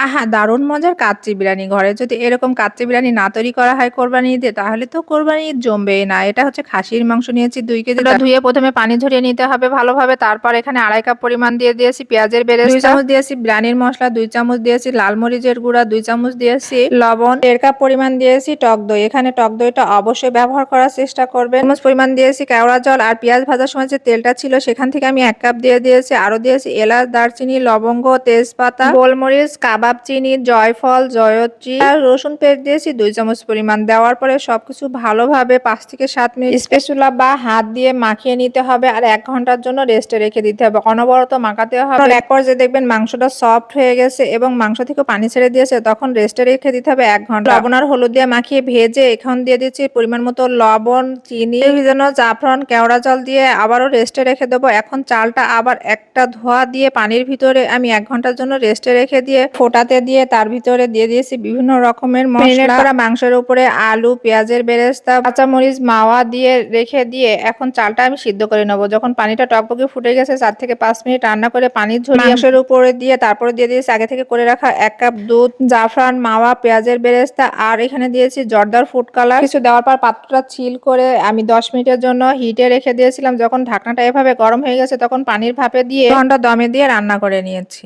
আহা! দারুণ মজার কাচ্চি বিরিয়ানি। ঘরে যদি এরকম কাচ্চি বিরিয়ানি না তৈরি করা হয় কোরবানির ঈদে তাহলে তো কোরবানির ঈদ জমবেই না। এটা হচ্ছে খাসির মাংস নিয়েছি ২ কেজি। ওটা ধুয়ে ১ম এ পানি ঝরিয়ে নিতে হবে ভালোভাবে। তারপর এখানে ২.৫ কাপ পরিমাণ দিয়ে দিয়েছি পেঁয়াজের বেরেস্তা, ২ চামচ দিয়েছি বিরিয়ানির মসলা, ২ চামচ দিয়েছি লাল মরিচের গুঁড়া, ২ চামচ দিয়েছি লবণ, ১.৫ কাপ পরিমাণ দিয়েছি টক দই। এখানে টক দইটা অবশ্যই ব্যবহার করার চেষ্টা করবেন। ১ চামচ পরিমাণ দিয়েছি কেওড়া জল আর পেঁয়াজ ভাজার সময় যে তেলটা ছিল সেখান থেকে আমি ১ কাপ দিয়ে দিয়েছি। আরো দিয়েছি এলাচ, দারচিনি, লবঙ্গ, তেজপাতা, গোলমরিচ, কাবাব চিনি, জয়ফল, জয়ত্রী আর রসুন পেস্ট দিয়েছি ২ চামচ পরিমাণ। দেওয়ার পরে সবকিছু ভালোভাবে ৫ থেকে ৭ মিনিট স্প্যাচুলা বা হাত দিয়ে মাখিয়ে নিতে হবে আর ১ ঘন্টার জন্য রেস্টে রেখে দিতে হবে। অনবরত মাখাতে হবে। এক পর্যায়ে দেখবেন মাংসটা সফট হয়ে গেছে এবং মাংস থেকে পানি ছেড়ে দিয়েছে, তখন রেস্টে রেখে দিতে হবে ১ ঘন্টা। লবণ আর হলুদ দিয়ে মাখিয়ে ভেজে এখন দিয়ে দিচ্ছি পরিমাণ মতো লবণ, চিনি, ভিজানো জাফরান, কেওড়া জল দিয়ে আবারও রেস্টে রেখে দেবো। এখন চালটা আবার একটা ধোয়া দিয়ে পানির ভিতরে আমি ১ ঘন্টার জন্য রেস্টে রেখে দিয়ে ফোটাতে দিয়ে তার ভিতরে দিয়ে দিয়েছি বিভিন্ন রকমের মসলা। মেরিনেট করা মাংসের উপরে আলু, পেঁয়াজের বেরেস্তা, কাঁচামরিচ, মাওয়া দিয়ে রেখে দিয়ে এখন চালটা আমি সিদ্ধ করে নেবো। যখন পানিটা টকবকে ফুটে গেছে ৪ থেকে ৫ মিনিট রান্না করে পানি ঝরিয়ে মাংসের উপরে দিয়ে তারপরে দিয়ে দিয়েছি আগে থেকে করে রাখা ১ কাপ দুধ, জাফরান, মাওয়া, পেঁয়াজের বেরেস্তা আর এখানে দিয়েছি জর্দার ফুড কালার। কিছু দেওয়ার পর পাত্রটা চিল করে আমি ১০ মিনিটের জন্য হিটে রেখে দিয়েছিলাম। যখন ঢাকনাটা এভাবে গরম হয়ে গেছে তখন পানির ভাপে দিয়ে ঘন্টা দমে দিয়ে রান্না করে নিয়েছি।